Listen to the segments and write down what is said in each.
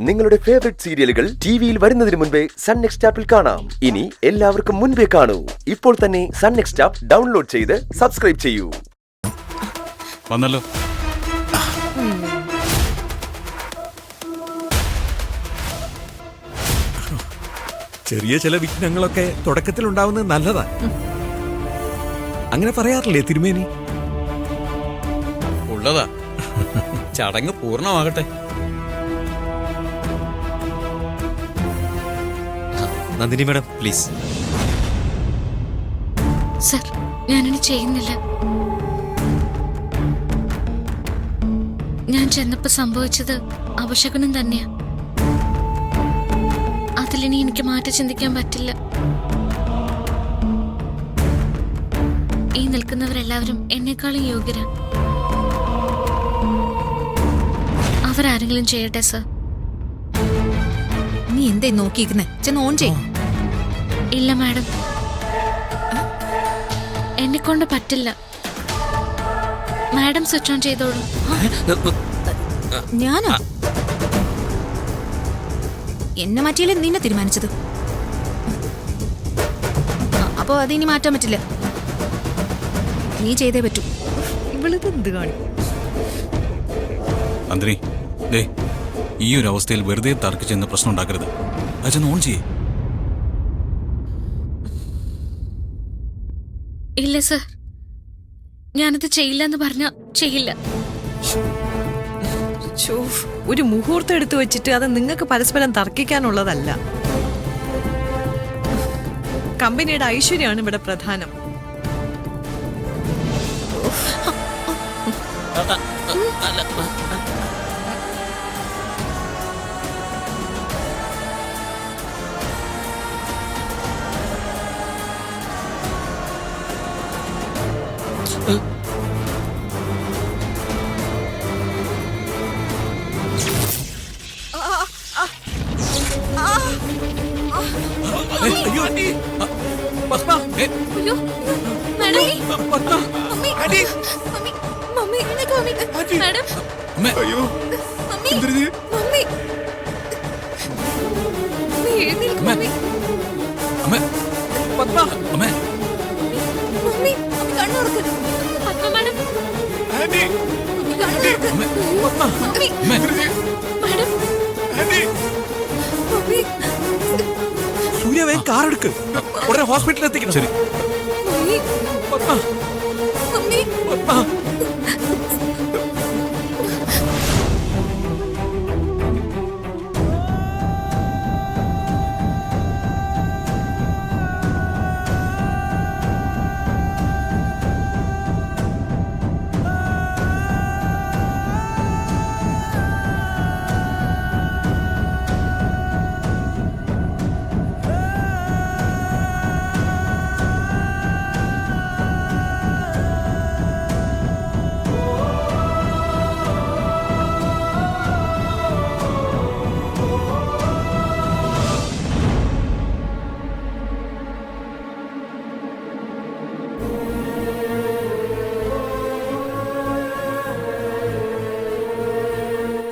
നിങ്ങളുടെ ഫേവറേറ്റ് സീരിയലുകൾ ടിവിയിൽ വരുന്നതിന് മുൻപേ സൺ നെക്സ്റ്റ് ആപ്പിൽ കാണാം. ഇനി എല്ലാവർക്കും മുൻപേ കാണൂ. ഇപ്പോൾ തന്നെ സൺ നെക്സ്റ്റ് ആപ്പ് ഡൗൺലോഡ് ചെയ്ത് സബ്സ്ക്രൈബ് ചെയ്യൂ. വന്നല്ലോ. ചെറിയ ചില വിഘ്നങ്ങളൊക്കെ തുടക്കത്തിൽ ഉണ്ടാവുന്നത് നല്ലതാ. അങ്ങനെ പറയാറില്ലേ തിരുമേനി? ഉള്ളതാ. ചടങ്ങ് പൂർണ്ണമാകട്ടെ. Nandini madam please. സർ, ഞാനിനി ചെയ്യുന്നില്ല. ഞാൻ ചെന്നപ്പോ സംഭവിച്ചത് അപശകുനം തന്നെയാ. അതിലിനി എനിക്ക് മാറ്റി ചിന്തിക്കാൻ പറ്റില്ല. ഈ നിൽക്കുന്നവരെല്ലാവരും എന്നെക്കാളും യോഗ്യരാ. അവരാരെങ്കിലും ചെയ്യട്ടെ സർ. നീ എന്തേ നോക്കിയിരിക്കുന്നേ? ചെന്ന് ഓൺ ചെയ്യും. ഇല്ല മാഡം, എന്നെ കൊണ്ട് പറ്റില്ല. മാഡം സ്വിച്ച് ഓൺ ചെയ്തോളൂ. ഞാനാ എന്നെ മാറ്റിയല്ലേ നിന്നെ തീരുമാനിച്ചത്. അപ്പൊ അതിനി മാറ്റാൻ പറ്റില്ല. നീ ചെയ്തേ പറ്റൂ. ഇവളിത് എന്ത് കാണി? നന്ദിനി, ദേ ഈ ഒരു അവസ്ഥയിൽ വെറുതെ തർക്കിച്ചെന്ന് പ്രശ്നം ഉണ്ടാക്കരുത്. അച്ഛൻ ഓൺ ചെയ്യേ. ഇല്ല സർ, ഞാനത് ചെയ്യില്ല എന്ന് പറഞ്ഞ ചെയ്യില്ല. ഒരു മുഹൂർത്തം എടുത്തു വെച്ചിട്ട് അത് നിങ്ങൾക്ക് പരസ്പരം തർക്കിക്കാനുള്ളതല്ല. കമ്പനിയുടെ ഐശ്വര്യമാണ് ഇവിടെ പ്രധാനം. അയ്യോ, മാഡം. മമ്മി. മമ്മി, എഴുന്നേക്ക് mummy. Madam. Mummy. Mummy. Mummy, എഴുന്നേൽക്ക് മമ്മി. മമ്മി, മമ്മി കണ്ണു തുറക്ക്. പത്മ മാഡം. മമ്മി കണ്ണു തുറക്ക്. മമ്മി. മാഡം. മമ്മി. സൂര്യ വേഗം കാർ എടുക്ക്. ഉടനെ ഹോസ്പിറ്റലിൽ എത്തിക്കണം. ശരി. മമ്മി. മമ്മി.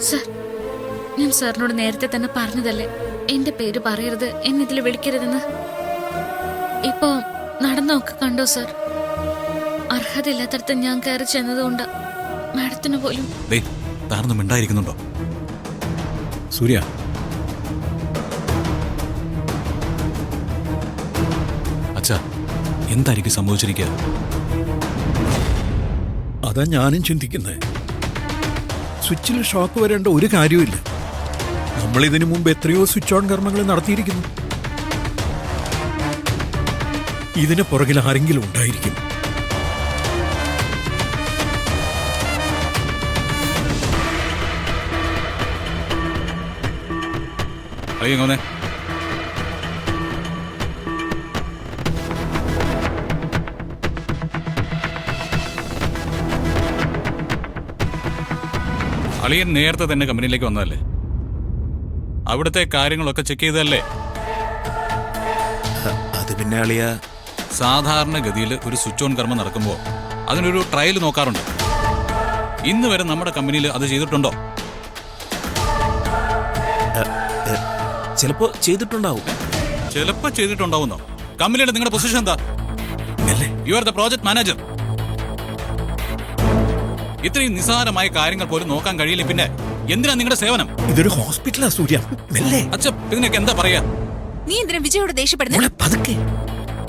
സർ, ഞാൻ സാറിനോട് നേരത്തെ തന്നെ പറഞ്ഞതല്ലേ എന്റെ പേര് പറയരുത്, എന്നിതിൽ വിളിക്കരുതെന്ന്. ഇപ്പോ നടന്നൊക്കെ കണ്ടോ സർ? അർഹതയില്ലാത്തടത്ത് ഞാൻ കയറി ചെന്നതുകൊണ്ട് മാഡത്തിന് പോലും. ദേ താനൊന്നും മിണ്ടായിരിക്കുന്നുണ്ടോ? സൂര്യ, അച്ഛാ എന്തായിരിക്കും സംഭവിച്ചിരിക്കുക? അതാ ഞാനും ചിന്തിക്കുന്നത്. സ്വിച്ചിൽ ഷോക്ക് വരേണ്ട ഒരു കാര്യമില്ല. നമ്മൾ ഇതിനു മുമ്പ് എത്രയോ സ്വിച്ച് ഓൺ കർമ്മങ്ങൾ നടത്തിയിരിക്കുന്നു. ഇതിന് പുറകിൽ ആരെങ്കിലും ഉണ്ടായിരിക്കും. അയ്യോനെ അളിയൻ നേരത്തെ തന്നെ കമ്പനിയിലേക്ക് വന്നതല്ലേ? അവിടുത്തെ കാര്യങ്ങളൊക്കെ ചെക്ക് ചെയ്തല്ലേ? അത് പിന്നെ അളിയ, സാധാരണഗതിയിൽ ഒരു സ്വിച്ച് ഓൺ കർമ്മം നടക്കുമ്പോൾ അതിനൊരു ട്രയൽ നോക്കാറുണ്ട്. ഇന്ന് വരെ നമ്മുടെ കമ്പനിയിൽ അത് ചെയ്തിട്ടുണ്ടോ? ചിലപ്പോ ചെയ്തിട്ടുണ്ടാവും. ചിലപ്പോ ചെയ്തിട്ടുണ്ടാവുന്നോ? കമ്പനിയുടെ നിങ്ങളുടെ പൊസിഷൻ എന്താ? You are the project manager. ഇത്രയും നിസ്സാരമായ കാര്യങ്ങൾ പോലും നോക്കാൻ കഴിയില്ല, പിന്നെ എന്തിനാ നിങ്ങളുടെ സേവനം? ഇതൊരു ഹോസ്പിറ്റലാ സൂര്യ. മെല്ലെ. അച്ഛ, ഇതിനൊക്കെ എന്താ പറയാ? നീ എന്തിനാ വിജയോട് ദേഷ്യപ്പെടുന്നത്? പതുക്കെ.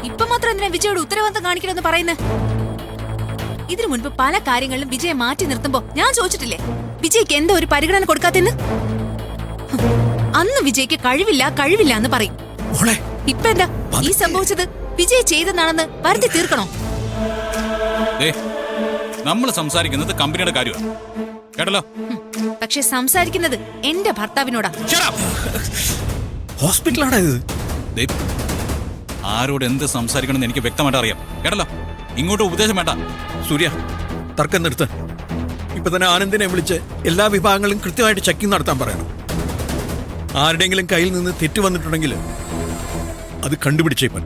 ഇപ്പൊ മാത്രം എന്തിനാ വിജയോട് ഉത്തരവാദിത്തം കാണിക്കണമെന്ന് പറയുന്നത്? ഇതിനു മുൻപ് പല കാര്യങ്ങളിലും വിജയെ മാറ്റി നിർത്തുമ്പോ ഞാൻ ചോദിച്ചിട്ടില്ലേ വിജയ്ക്ക് എന്താ ഒരു പരിഗണന കൊടുക്കാത്തെന്ന്? അന്ന് വിജയ്ക്ക് കഴിവില്ല എന്ന് പറയും. ഇപ്പൊ എന്താ ഈ സംഭവിച്ചത്? വിജയ് ചെയ്തെന്നാണെന്ന് വരുത്തി തീർക്കണോ? നമ്മൾ സംസാരിക്കുന്നത് കമ്പനിയുടെ കാര്യമാണ്, കേട്ടല്ലോ? പക്ഷെ സംസാരിക്കുന്നത് എന്റെ ഭർത്താവിനോടാ. ഹോസ്പിറ്റലാണോ ഇത്? ആരോട് എന്ത് സംസാരിക്കണമെന്ന് എനിക്ക് വ്യക്തമായിട്ട് അറിയാം, കേട്ടല്ലോ? ഇങ്ങോട്ട് ഉപദേശം വേണ്ട. സൂര്യ, തർക്കം നിർത്ത്. ഇപ്പൊ തന്നെ ആനന്ദിനെ വിളിച്ച് എല്ലാ വിഭാഗങ്ങളും കൃത്യമായിട്ട് ചെക്കിംഗ് നടത്താൻ പറയണം. ആരുടെയെങ്കിലും കയ്യിൽ നിന്ന് തെറ്റ് വന്നിട്ടുണ്ടെങ്കിൽ അത് കണ്ടുപിടിച്ചേപ്പൻ.